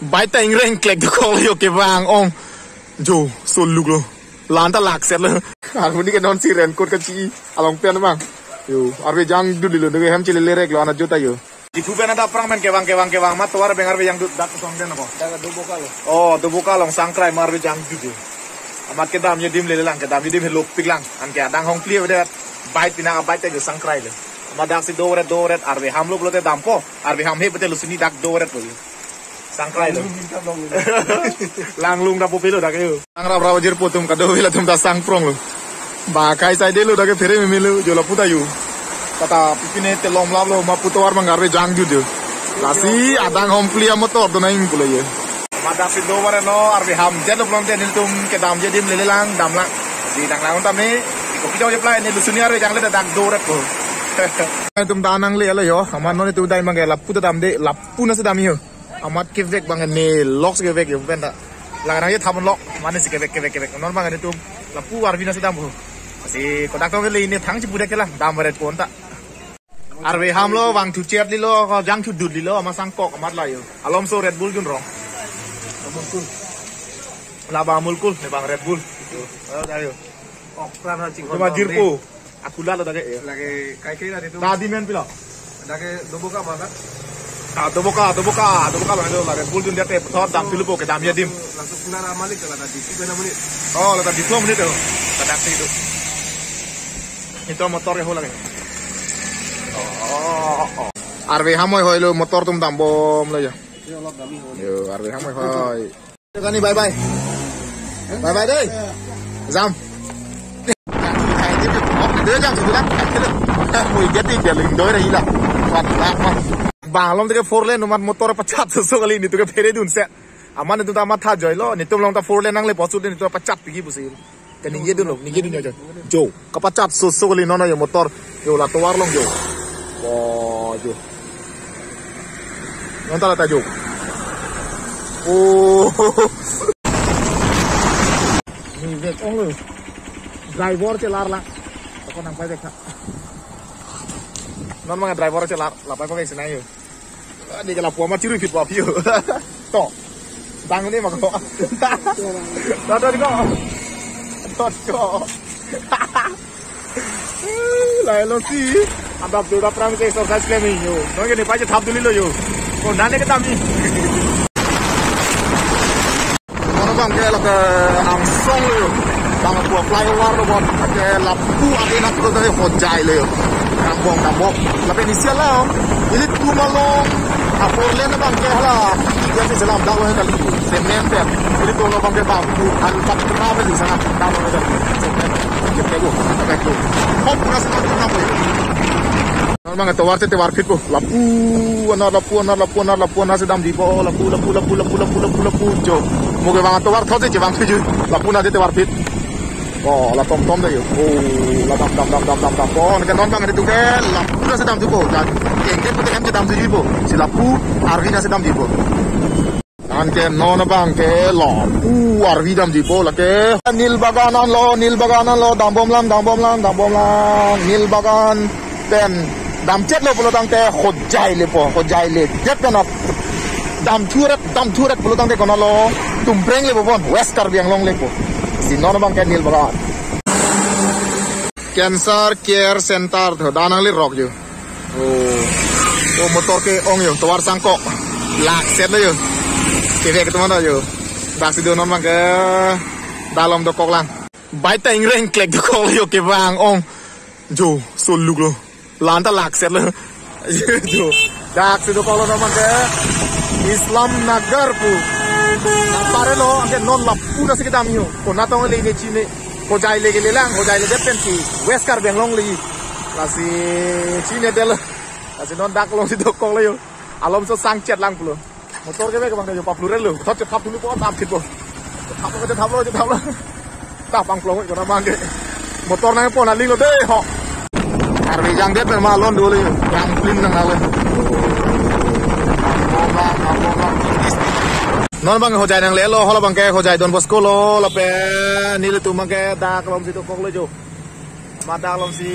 Bài tay rèn kẹt được con liều cái vàng ông dù sồn lục lo lán ta lạc xét luôn anh đi cái non xì rèn cột cái chi along pen mang yo arbe jang dulu lo dengan ham cile lerek lo anak juta yo di tuben ada perang men kewang mat tuar bengar be yang dak song den apa dak do bokal oh do bokal long sangkrai mar be jang dulu amat kita am yedim lelang kita am yedim helok piklang an ke adang hong clear de bait pina bait te sangkrai le madak si doret arbe ham lo te dampo arbe ham he betel sini dak doret lo sangkrai lo lang lung da popilo dak yo sang ra brawajir potum kado vela tum da sang prong lo ba kai sai de lo dak fere memilu jola puta yo kata pipine te lom lab lo maputo war mangarbe jang judu lasi adang hom clear motor do naing kulo ye madak si doret no arbe ham jet lo plom te nil tum ke dam jedim lelang dam la si dang lang tam ni ko kijau je plai ni lu sunia re jang le dak doret ko tum danang le ala yo aman no ni tu dai mangai lapu ta dam de lapu na se dam yo amat kevek bangan ne lock kevek yo benda larang ye thamun lock mane si kevek non bangan itu lapu arvina se dam ho si kodak to le ini thang chi budek la dam ret pon ta arwe ham lo wang thu chet li lo ko jang thu dut li lo ma sang kok amat la yo alom so red bull jun rong mulkul la ba mulkul ne bang red bull itu ayo okran ha ching ma dirpo akula lo dage kai kai la itu tadi men pila dage doboka mana doboka lo la red bull jun dia te thot dam pilu ke dam yadim langsung kula malik la tadi 3 menit oh la tadi 2 menit itu kadak itu motor ho lagi arwe hamoy hoy lo motor tum dam bom lo ya yo arwe hamoy hoy kani bye bye deh jam đứa trong chúng ta mùi get đi để lính đối này là hoạt lạc mà bà lom cái four lane nomad motor pecat sesuatu kali ini tuh ke pere dun set aman itu tamat tha joy lo ni tum long ta four lane nang le posut ni tu pecat pergi busir kan ni dun lo ni dun jo ke pecat sesuatu kali nono ya motor yo la tuar long jo oh jo nonton la ta jo oh ni vet ong lo driver celar lah aku nang pai dekha non mga driver celar la pai pakai senai yo ni kala puama ciru fit pa pio to bang ni mako to ko lai lo si adap do da pram ke exercise ke mi yo no ke ni pa je thap duli lo yo ko nane ke tam ni ono bang ke la ke am song yo bang buat flyover lo buat ke lapu anak tu dah hojai le kampung tapi inisial lah ini tu malam apa lain bang ke lah dia si selam dah wah kali semen pe ini tu lo bang ke bang alpat kenapa di sana dah wah kali semen kita go hop pura sana apa memang itu war te war fit ko lapu na sedam di po lapu jo mo ke bang to war those je bang tuju lapu na te war fit oh la tom deh yo oh la dam oh kan non bang itu ke lapu na sedam di po dan engke putih em sedam di po si lapu arvi na sedam di po an ke non bang ke lapu arvi dam di po la ke nil baganan lo dam bom lang nil bagan ten dam chet lo pulo tang te hojai le jet kana dam thuret pulo tang te kono lo tumpreng le bon west kar biang long le po si non bang kan nil bagan cancer care center tho danang le rok yo oh motor ke ong yo tawar sangkok lak set lo yo ke ke teman yo bak si do non bang ke dalam do kok lang bai ta reng klek do kok yo ke bang ong jo sol luk lo lan ta lak set lo jo dak si do kok lo non ke Islam Nagar pu pare lo ake non lap puna se kedam yo ko na tong le ne chi ne ko jai le lang ko jai le depen ki west kar beng long le la si chi ne del la si non dak long si do kok lo yo alom so sang chet lang pulo motor ke bang yo pa plural lo thot thap dulu po tap thit po thap lo ta pang plong ko na mang ke motor na po na ling lo de ho arwe jang det ma lon do le yang plin nang ale non bang hojai nang le lo hola bang ke hojai Don Bosco lo la pe ni le tu mang ke da klom si to kok lo jo ma da klom si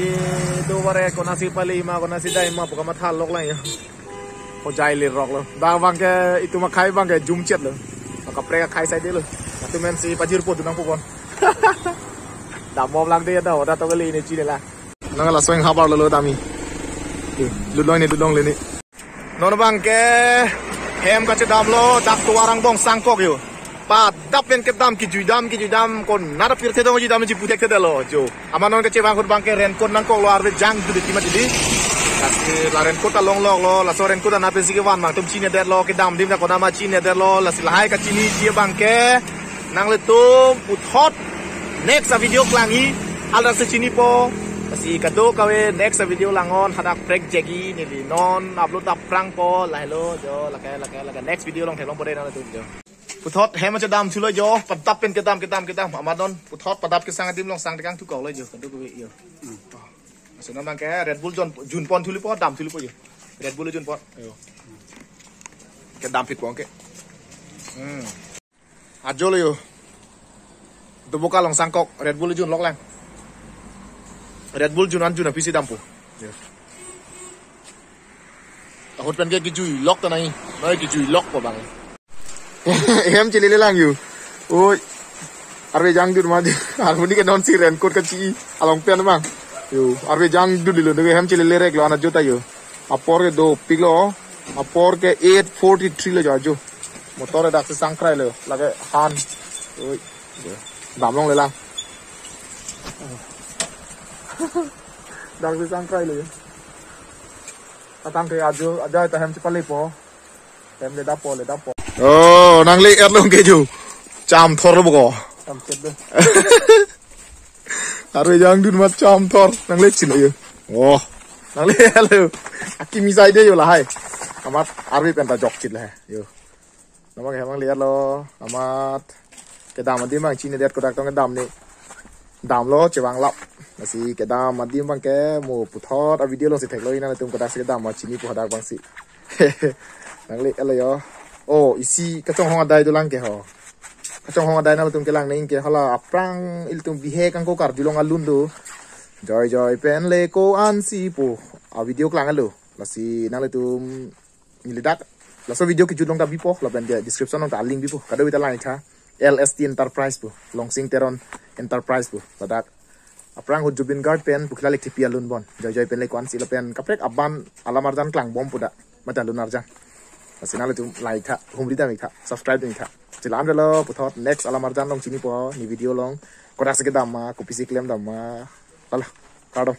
do ware ko na si pali ma ko na si dai ma ko ma thal lok lai jai le rock lo da bang ke itu mah khai bang ke jum chet lo ka pre ka khai sai de lo tu men si pajir po tu nang po kon da mom lang de da da to ka le ni chi le la nang la swing habar lo dami lu long le ni non bang ke hem ka che dam lo dak tu warang bong sangkok yo pa dap pen ke dam ki judam kon nara pir the dong ji dam ji putek the lo jo amanon ke che bang kon bang ke ren kon nang ko lo arbe jang du de ti ma di kasi laren kota long lo la soren kota na pensi ke wan mang tum chine der lo ke dam dim na kona ma chine der lo la silahai ka chini chi bang ke nang le tum uthot next video klangi ala se chini po kasi kado kawe next video langon hadak break jegi ni li non upload up prang po lai lo jo la ka next video long thelong po de na tum jo uthot hem cha dam chulo jo padap pen ke dam amanon uthot padap ke sang dim long sang de kang tu ko le jo kado ko yo Senang bang kayak Red Bull Jun Pon tulipo dam tulipo je Red Bull Jun Pon ayo ke dam fit pon ke ajo lo yo tu buka long sangkok Red Bull Jun lok lang Red Bull Jun anjun apisi dampu takut pen ke kijui lok tanai noi kijui lok po bang em cili lang yo oi arbe jang dur ma di harmoni ke non siren kot kaci along pen bang yo arbe jang dudilo de hem chile lerek lo ana jota yo apor ke do piglo apor ke 843 le jo motor dak se sangkrai le lage han oi dam long le lang dak se sangkrai le atang ke ajo ada ta hem chipale po hem le da po oh nang le er long ke jo cham thor lo bo cham chet de Arbe jang dun macam thor nang lek sila yo. Oh, nang lek lo. Aki misai de yo lah hai. Amat arbe penta jok chit lah yo. Namang hemang lihat lo. Amat kedam adi mang chini lihat kodak tong kedam ni. Dam lo cewang lap. Nasi kedam adi mang ke mu puthot a video lo si tek lo ina tum kodak si kedam ma chini pu hadak bang si. Nang lek lo yo. Oh, isi kacang hong adai tu lang ke ho. Kacang hong adai na tum kelang ning ke hala aprang il tum bihe kang ko kar dilong alun do joy pen le ko an si po a video klang alo la si na le tum nilidak la so video ki judong ta bipo la ben description nong ta link bipo kado ita lang tha LST Enterprise po long sing teron Enterprise po badak aprang ho jubin guard pen pukla lek tipi alun bon joy pen le ko an si la pen kaprek aban alamar jan klang bom puda mata lunar jan Masih tum like tha humri da mi tha subscribe mi tha Cilam dalo puthot next alamarjan long chini po ni video long kodak se dam ma ko pisi klem dam ma lala kadom